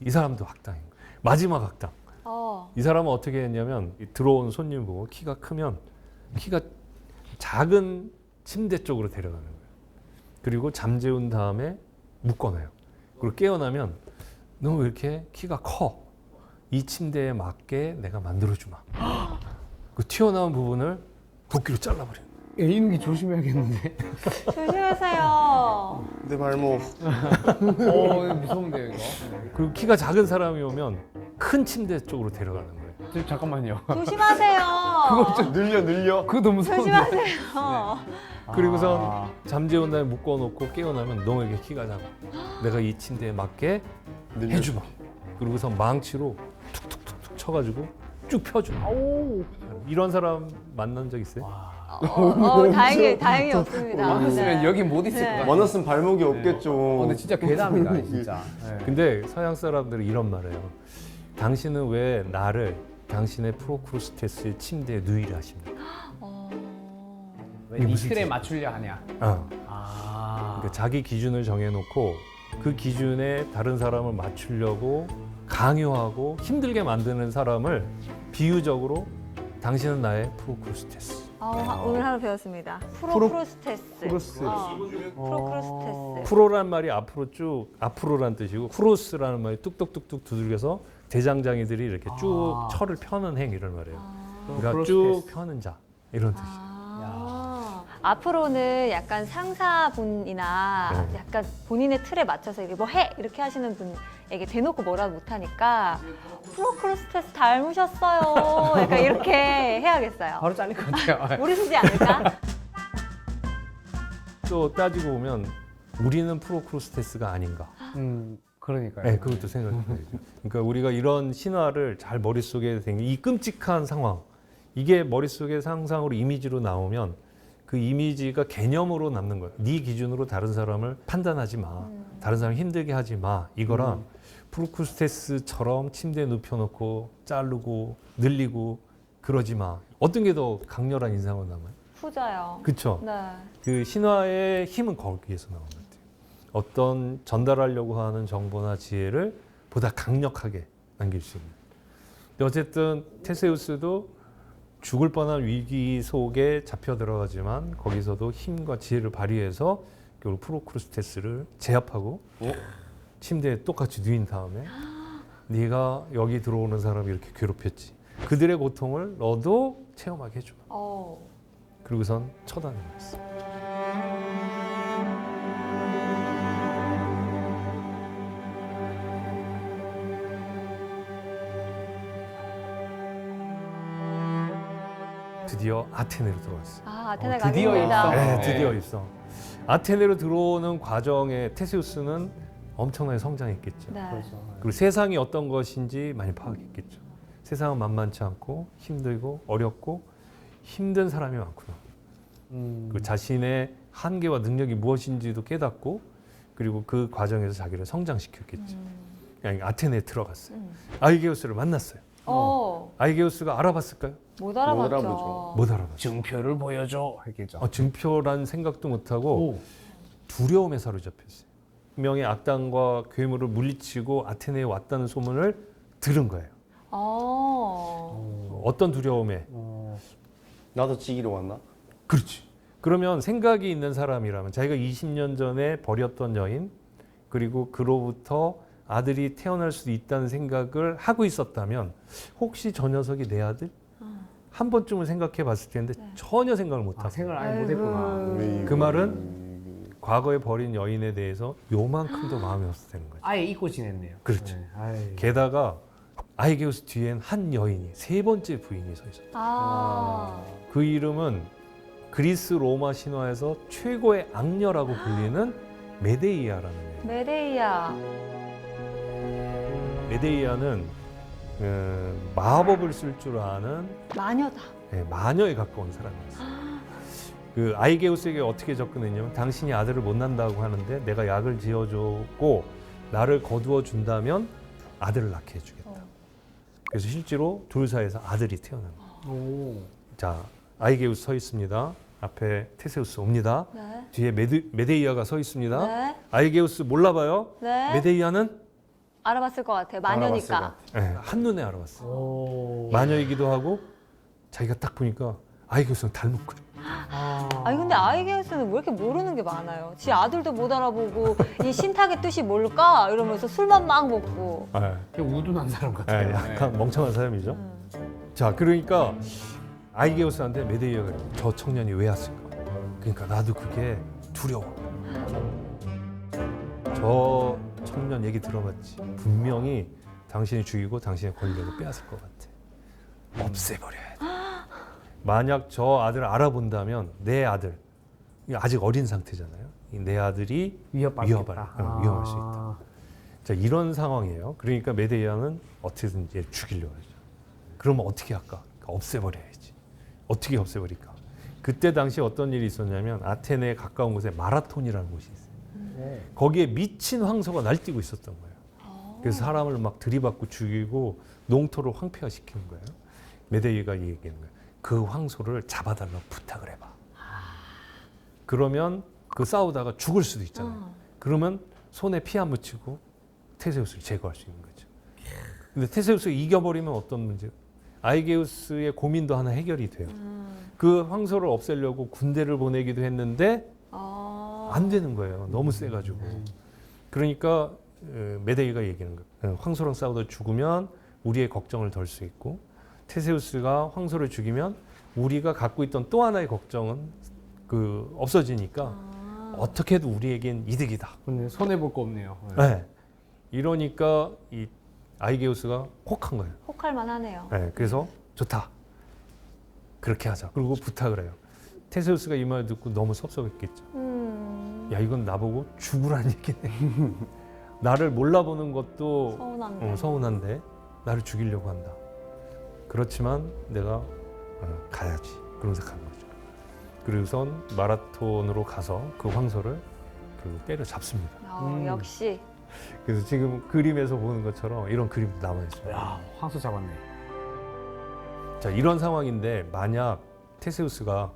이 사람도 악당인 거예요. 마지막 악당. 이 사람은 어떻게 했냐면 들어온 손님 보고 키가 크면 키가 작은 침대 쪽으로 데려가는 거예요. 그리고 잠재운 다음에 묶어놔요. 그리고 깨어나면 너 왜 이렇게 키가 커? 이 침대에 맞게 내가 만들어주마. 그 튀어나온 부분을 도끼로 잘라버려요. 이놈이 조심해야겠는데. 조심하세요. 내 발목. 무서운데요 이거. 그리고 키가 작은 사람이 오면 큰 침대 쪽으로 데려가는 거예요. 잠깐만요. 조심하세요. 늘려. 그거 너무 무서운데. 조심하세요. 그리고선 잠재운 다음에 묶어놓고 깨어나면 너에게 키가 작아. 내가 이 침대에 맞게 해주마. 그리고선 망치로 툭툭툭툭 쳐가지고 쭉 펴주마. 이런 사람 만난 적 있어요? 다행히 없습니다. 많았으면 네. 여기 못 있을 네. 것 같아요. 원었으면 발목이 없겠죠. 근데 진짜 괴담이다 진짜. 네. 근데 서양 사람들은 이런 말을 해요. 당신은 왜 나를 당신의 프로크루스테스의 침대에 누이려 하십니까? 왜네 무슨 틀에 뜻이야? 맞추려 하냐. 그러니까 자기 기준을 정해놓고 그 기준에 다른 사람을 맞추려고 강요하고 힘들게 만드는 사람을 비유적으로 당신은 나의 프로크루스테스. 오늘 하루 배웠습니다. 프로크루스테스. 프로크루스테스. 프로란 말이 앞으로 쭉 앞으로란 뜻이고 크루스라는 말이 뚝뚝뚝뚝 두들겨서 대장장이들이 이렇게 쭉 철을 펴는 행위를 말해요. 그러니까 쭉 펴는 자 이런 뜻이에요. 앞으로는 약간 상사분이나 네. 약간 본인의 틀에 맞춰서 이게 뭐 해! 이렇게 하시는 분에게 대놓고 뭐라 못하니까 프로크루스테스 닮으셨어요. 약간 이렇게 해야겠어요. 바로 잘릴 것 같아요. 우리 쓰지 않을까? 또 따지고 보면 우리는 프로크루스테스가 아닌가. 그러니까요. 네, 그것도 생각이 들죠. 그러니까 우리가 이런 신화를 잘 머릿속에 생긴 이 끔찍한 상황, 이게 머릿속에 상상으로 이미지로 나오면 그 이미지가 개념으로 남는 거예요. 네 기준으로 다른 사람을 판단하지 마. 다른 사람 힘들게 하지 마. 이거랑 프로크루스테스처럼 침대에 눕혀놓고 자르고 늘리고 그러지 마. 어떤 게 더 강렬한 인상으로 남아요? 후자요. 그렇죠. 네. 그 신화의 힘은 거기에서 나오는 것 같아요. 어떤 전달하려고 하는 정보나 지혜를 보다 강력하게 남길 수 있는. 근데 어쨌든 테세우스도 죽을 뻔한 위기 속에 잡혀 들어가지만 거기서도 힘과 지혜를 발휘해서 결국 프로크루스테스를 제압하고 침대에 똑같이 누인 다음에 네가 여기 들어오는 사람을 이렇게 괴롭혔지. 그들의 고통을 너도 체험하게 해줘. 그리고선 처단을 했어. 드디어 아테네로 들어왔어요. 아테네 드디어 가겠습니다. 입성. 네, 드디어 입성. 아테네로 들어오는 과정에 테세우스는 엄청나게 성장했겠죠. 네. 그리고 세상이 어떤 것인지 많이 파악했겠죠. 세상은 만만치 않고 힘들고 어렵고 힘든 사람이 많구나. 그 자신의 한계와 능력이 무엇인지도 깨닫고 그리고 그 과정에서 자기를 성장시켰겠죠. 그냥 아테네에 들어갔어요. 아이게우스를 만났어요. 아이게우스가 알아봤을까요? 못 알아봤죠. 알아보죠. 못 알아봤죠. 증표를 보여줘 했겠죠. 증표란 생각도 못하고 두려움에 사로잡혔어요. 분명히 악당과 괴물을 물리치고 아테네에 왔다는 소문을 들은 거예요. 어떤 두려움에? 나도 지기로 왔나? 그렇지. 그러면 생각이 있는 사람이라면 자기가 20년 전에 버렸던 여인 그리고 그로부터 아들이 태어날 수도 있다는 생각을 하고 있었다면 혹시 저 녀석이 내 아들? 한 번쯤은 생각해 봤을 텐데 전혀 생각을 못 하고 생각을 아예 못했구나. 그 말은 과거에 버린 여인에 대해서 요만큼도 마음이 없었다는 거죠. 아예 잊고 지냈네요. 그렇죠. 네. 아이. 게다가 아이게우스 뒤엔 한 여인이 세 번째 부인이 서 있었다. 그 이름은 그리스 로마 신화에서 최고의 악녀라고 불리는 메데이아라는 여인. 메데이아. 메데이아는 마법을 쓸 줄 아는 마녀다. 마녀에 가까운 사람이었어요. 그 아이게우스에게 어떻게 접근했냐면 당신이 아들을 못 낳는다고 하는데 내가 약을 지어주고 나를 거두어 준다면 아들을 낳게 해주겠다. 그래서 실제로 둘 사이에서 아들이 태어난 거예요. 자, 아이게우스 서 있습니다. 앞에 테세우스 옵니다. 네. 뒤에 메데이아가 서 있습니다. 네. 아이게우스 몰라봐요. 네. 메데이아는 알아봤을 것 같아요. 마녀니까. 한눈에 알아봤어요. 마녀이기도 하고 자기가 딱 보니까 아이게우스는 닮은 거예요. 아니 근데 아이게우스는 왜 이렇게 모르는 게 많아요? 지 아들도 못 알아보고 이 신탁의 뜻이 뭘까? 이러면서 술만 막 먹고. 되게 우둔한 사람 같아요. 약간 멍청한 사람이죠. 자, 그러니까 아이게우스한테 메데이아가 저 청년이 왜 왔을까? 그러니까 나도 그게 두려워. 저 청년 얘기 들어봤지. 분명히 당신이 죽이고 당신의 권력을 빼앗을 것 같아. 없애버려야 돼. 만약 저 아들을 알아본다면 내 아들, 아직 어린 상태잖아요. 내 아들이 위협받겠다. 위험할 수 있다. 자, 이런 상황이에요. 그러니까 메데이아는 어떻게든 얘 죽이려고 하죠. 그러면 어떻게 할까? 그러니까 없애버려야지. 어떻게 없애버릴까? 그때 당시 어떤 일이 있었냐면 아테네에 가까운 곳에 마라톤이라는 곳이 있어요. 거기에 미친 황소가 날뛰고 있었던 거예요. 그래서 사람을 막 들이받고 죽이고 농토를 황폐화시키는 거예요. 메데이아가 얘기하는 거예요. 그 황소를 잡아달라고 부탁을 해봐. 그러면 그 싸우다가 죽을 수도 있잖아요. 그러면 손에 피 안 묻히고 테세우스를 제거할 수 있는 거죠. 근데 테세우스가 이겨버리면 어떤 문제? 아이게우스의 고민도 하나 해결이 돼요. 그 황소를 없애려고 군대를 보내기도 했는데 안 되는 거예요. 너무 세가지고. 그러니까 메데이가 얘기하는 거예요. 황소랑 싸우다 죽으면 우리의 걱정을 덜 수 있고 테세우스가 황소를 죽이면 우리가 갖고 있던 또 하나의 걱정은 없어지니까 어떻게 해도 우리에겐 이득이다. 근데 손해 볼 거 없네요. 네. 이러니까 이 아이게우스가 혹한 거예요. 혹할만 하네요. 네. 그래서 좋다. 그렇게 하자. 그리고 부탁을 해요. 테세우스가 이 말 듣고 너무 섭섭했겠죠. 야, 이건 나보고 죽으란 얘기네. 나를 몰라보는 것도 서운한데. 서운한데 나를 죽이려고 한다. 그렇지만 내가 가야지. 그런 생각한 거죠. 그리고선 마라톤으로 가서 그 황소를 때려 잡습니다. 역시. 그래서 지금 그림에서 보는 것처럼 이런 그림도 남아있어요. 야, 황소 잡았네. 자, 이런 상황인데 만약 테세우스가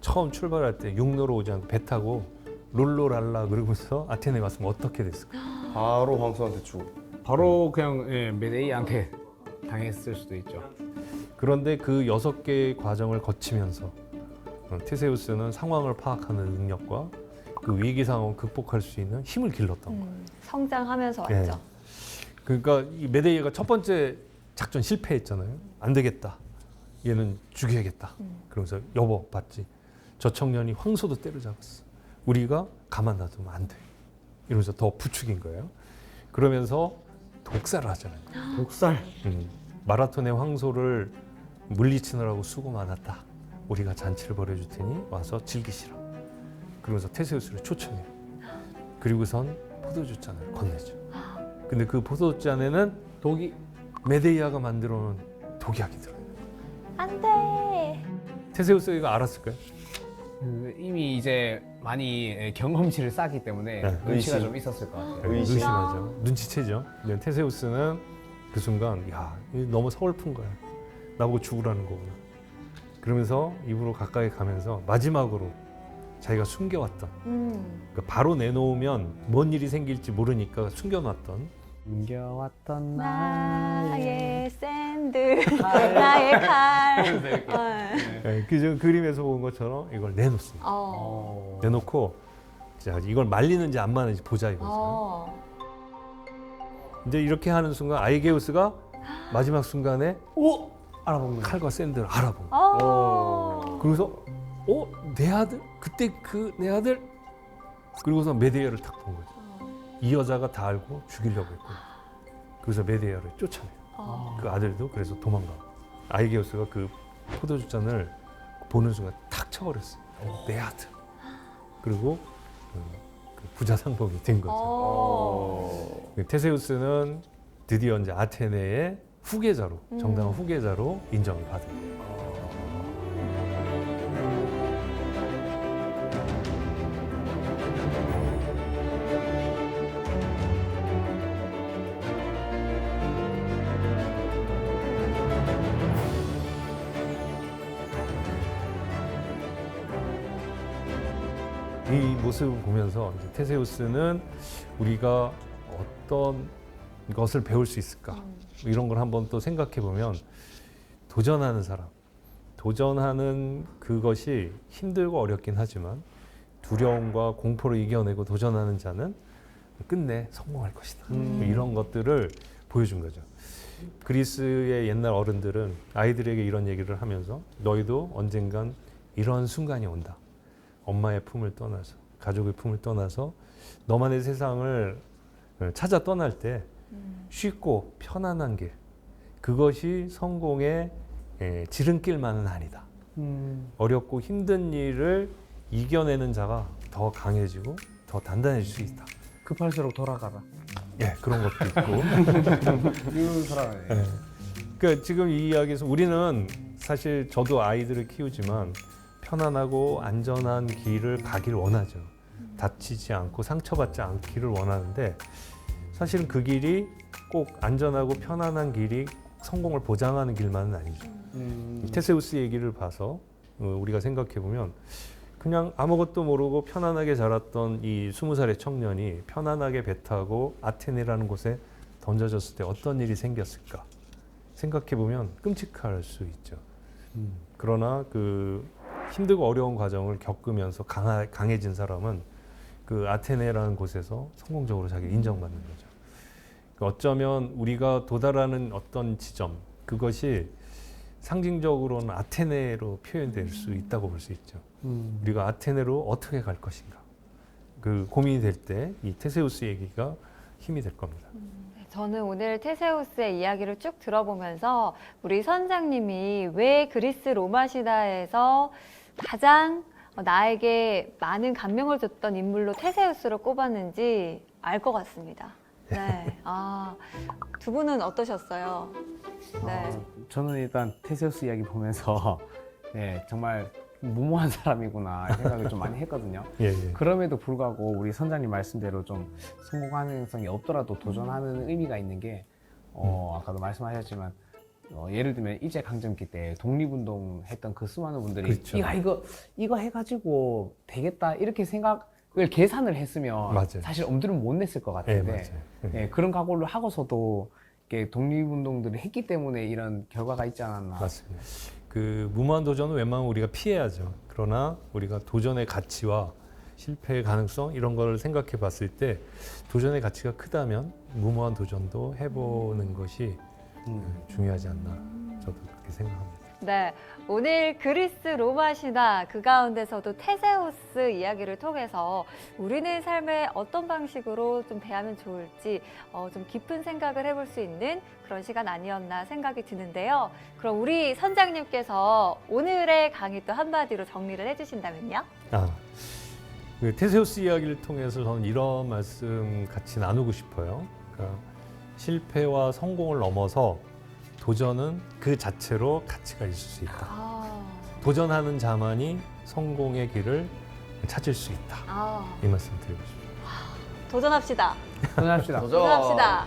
처음 출발할 때 육로로 오지 않고 배 타고 롤로랄라 그러면서 아테네 갔으면 어떻게 됐을까? 바로 황소한테 주고. 바로 그냥 메데이한테 당했을 수도 있죠. 그런데 그 6개의 과정을 거치면서 테세우스는 상황을 파악하는 능력과 그 위기 상황을 극복할 수 있는 힘을 길렀던 거예요. 성장하면서 네. 왔죠. 그러니까 이 메데이아가 첫 번째 작전 실패했잖아요. 안 되겠다. 얘는 죽여야겠다. 그러면서 여보 봤지? 저 청년이 황소도 때려잡았어. 우리가 가만 놔두면 안 돼. 이러면서 더 부추긴 거예요. 그러면서 독살을 하잖아요. 독살. 마라톤의 황소를 물리치느라고 수고 많았다. 우리가 잔치를 벌여줄 테니 와서 즐기시라. 그러면서 테세우스를 초청해요. 그리고선 포도주잔을 건네죠. 근데 그 포도주잔에는 독이 메데이아가 만들어 놓은 독약이 들어요. 안 돼. 테세우스가 알았을까요? 이미 이제 많이 경험치를 쌓기 때문에 네, 눈치가 의심. 좀 있었을 것 같아요. 의심. 의심하죠. 눈치채죠. 근데 테세우스는 그 순간 야, 이거 너무 서글픈 거야. 나보고 죽으라는 거구나. 그러면서 입으로 가까이 가면서 마지막으로 자기가 숨겨왔던 그러니까 바로 내놓으면 뭔 일이 생길지 모르니까 숨겨놨던 숨겨왔던 나의 샌드, 나의 칼. 그 그림에서 본 것처럼 이걸 내놓습니다. 내놓고 자, 이걸 말리는지 안 말리는지 보자 이거죠. 이제 이렇게 하는 순간 아이게우스가 마지막 순간에 알아본 거예요. 칼과 샌드를 알아본 거예요. 그래서 내 아들? 그때 내 아들? 그리고서 메데이아를 딱 본 거죠. 이 여자가 다 알고 죽이려고 했고 그래서 메데이아를 쫓아내요. 그 아들도 그래서 도망가고 아이게우스가 그 포도주 잔을 보는 순간 탁 쳐버렸어요. 내 아들. 그리고 그 부자상봉이 된 거죠. 테세우스는 드디어 이제 아테네의 후계자로 정당한 후계자로 인정을 받은 거예요. 이 모습을 보면서 이제 테세우스는 우리가 어떤 것을 배울 수 있을까 이런 걸 한번 또 생각해 보면 도전하는 사람, 도전하는 그것이 힘들고 어렵긴 하지만 두려움과 공포를 이겨내고 도전하는 자는 끝내 성공할 것이다. 이런 것들을 보여준 거죠. 그리스의 옛날 어른들은 아이들에게 이런 얘기를 하면서 너희도 언젠간 이런 순간이 온다. 엄마의 품을 떠나서 가족의 품을 떠나서 너만의 세상을 찾아 떠날 때 쉽고 편안한 길. 그것이 성공의 지름길만은 아니다. 어렵고 힘든 일을 이겨내는 자가 더 강해지고 더 단단해질 수 있다. 급할수록 돌아가라. 예, 그런 것도 있고. 이런 돌아가네. 예. 그러니까 지금 이 이야기에서 우리는 사실 저도 아이들을 키우지만 편안하고 안전한 길을 가길 원하죠. 다치지 않고 상처받지 않기를 원하는데 사실은 그 길이 꼭 안전하고 편안한 길이 성공을 보장하는 길만은 아니죠. 테세우스 얘기를 봐서 우리가 생각해 보면 그냥 아무것도 모르고 편안하게 자랐던 이 20살의 청년이 편안하게 배 타고 아테네라는 곳에 던져졌을 때 어떤 일이 생겼을까 생각해 보면 끔찍할 수 있죠. 그러나 그 힘들고 어려운 과정을 겪으면서 강해진 사람은 그 아테네라는 곳에서 성공적으로 자기를 인정받는 거죠. 어쩌면 우리가 도달하는 어떤 지점 그것이 상징적으로는 아테네로 표현될 수 있다고 볼 수 있죠. 우리가 아테네로 어떻게 갈 것인가 그 고민이 될 때 이 테세우스 얘기가 힘이 될 겁니다. 저는 오늘 테세우스의 이야기를 쭉 들어보면서 우리 선장님이 왜 그리스 로마 신화에서 가장 나에게 많은 감명을 줬던 인물로 테세우스를 꼽았는지 알 것 같습니다. 네. 두 분은 어떠셨어요? 네. 저는 일단 테세우스 이야기 보면서 네, 정말 무모한 사람이구나 생각을 좀 많이 했거든요. 예. 그럼에도 불구하고 우리 선장님 말씀대로 좀 성공 가능성이 없더라도 도전하는 의미가 있는 게 아까도 말씀하셨지만 예를 들면 일제강점기 때 독립운동 했던 그 수많은 분들이 그렇죠. 이거 해가지고 되겠다 이렇게 생각을 계산을 했으면 맞아요. 사실 엄두를 못 냈을 것 예, 같은데 맞아요. 예, 그런 각오를 하고서도 이렇게 독립운동들을 했기 때문에 이런 결과가 있지 않았나. 맞습니다. 그 무모한 도전은 웬만하면 우리가 피해야죠. 그러나 우리가 도전의 가치와 실패의 가능성 이런 걸 생각해 봤을 때 도전의 가치가 크다면 무모한 도전도 해보는 것이 중요하지 않나 저도 그렇게 생각합니다. 네, 오늘 그리스 로마 신화 그 가운데서도 테세우스 이야기를 통해서 우리는 삶에 어떤 방식으로 좀 대하면 좋을지 좀 깊은 생각을 해볼 수 있는 그런 시간 아니었나 생각이 드는데요. 그럼 우리 선장님께서 오늘의 강의 또 한마디로 정리를 해주신다면요? 그 테세우스 이야기를 통해서 저는 이런 말씀 같이 나누고 싶어요. 그러니까 실패와 성공을 넘어서 도전은 그 자체로 가치가 있을 수 있다. 도전하는 자만이 성공의 길을 찾을 수 있다. 이 말씀 드리고 싶습니다. 도전합시다. 도전합시다. 도전합시다.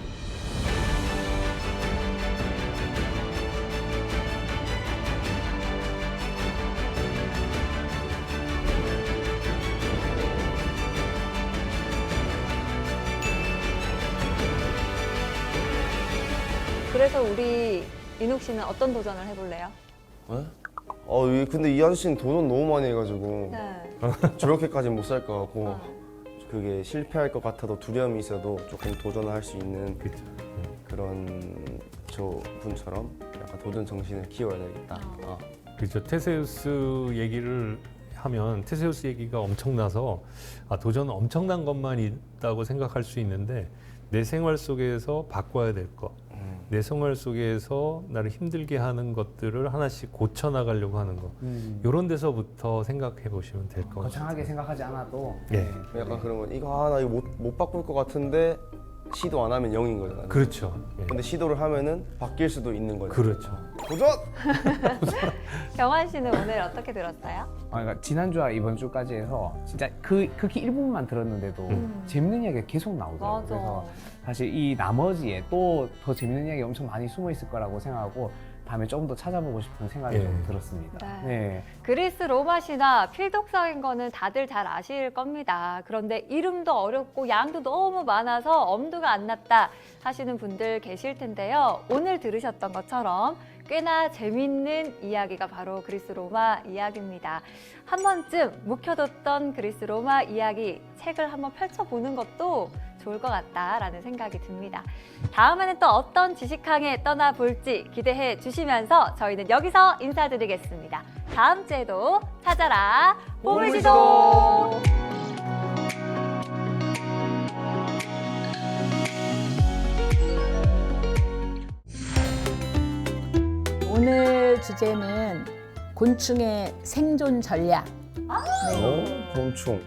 그래서 우리 인욱 씨는 어떤 도전을 해볼래요? 근데 이 아저씨는 도전 너무 많이 해가지고 네. 저렇게까지 못 살 것 같고 그게 실패할 것 같아도 두려움이 있어도 조금 도전을 할 수 있는 그렇죠. 그런 저 분처럼 약간 도전 정신을 키워야 되겠다. 그렇죠. 테세우스 얘기를 하면 테세우스 얘기가 엄청나서 도전은 엄청난 것만 있다고 생각할 수 있는데 내 생활 속에서 바꿔야 될 것, 내 생활 속에서 나를 힘들게 하는 것들을 하나씩 고쳐나가려고 하는 것 이런 데서부터 생각해 보시면 될 것 같아요. 거창하게 생각하지 않아도 예. 약간 그런 건 나 이거 못 바꿀 것 같은데 시도 안 하면 0인 거잖아요. 그렇죠. 예. 근데 시도를 하면은 바뀔 수도 있는 거죠. 그렇죠. 도전! 경환 씨는 오늘 어떻게 들었어요? 그러니까 지난주와 이번 주까지 해서 진짜 극히 일부분만 들었는데도 재밌는 이야기가 계속 나오더라고요. 맞아. 그래서 사실 이 나머지에 또 더 재밌는 이야기 엄청 많이 숨어 있을 거라고 생각하고 다음에 조금 더 찾아보고 싶은 생각이 예. 좀 들었습니다. 네. 네. 그리스 로마 신화 필독서인 거는 다들 잘 아실 겁니다. 그런데 이름도 어렵고 양도 너무 많아서 엄두가 안 났다 하시는 분들 계실 텐데요. 오늘 들으셨던 것처럼 꽤나 재밌는 이야기가 바로 그리스 로마 이야기입니다. 한 번쯤 묵혀뒀던 그리스 로마 이야기 책을 한번 펼쳐보는 것도 좋을 것 같다라는 생각이 듭니다. 다음에는 또 어떤 지식항에 떠나볼지 기대해 주시면서 저희는 여기서 인사드리겠습니다. 다음 주에도 찾아라 보물지도! 주제는 곤충의 생존 전략. 네. 곤충.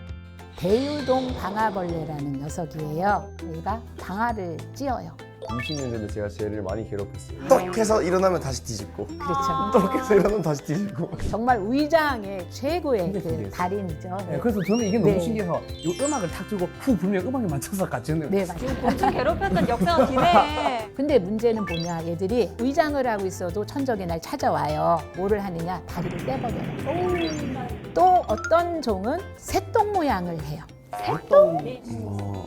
대유동 방아벌레라는 녀석이에요. 얘가 방아를 찧어요. 20년 전에 제가 쟤를 많이 괴롭혔어요. 떡 해서 일어나면 다시 뒤집고. 그렇죠. 떡 해서 일어나면 다시 뒤집고. 정말 위장의 최고의 진짜 그 신기했어요. 달인이죠. 네, 그래서 저는 이게 너무 네. 신기해서 이 음악을 탁 주고 후 불면 음악에 맞춰서 같이 하는 네, 맞아요. 곤충 괴롭혔던 역사가 기네. 근데 문제는 뭐냐, 얘들이 위장을 하고 있어도 천적이 날 찾아와요. 뭐를 하느냐, 다리를 떼버려요. 또 어떤 종은 새똥 모양을 해요. 어,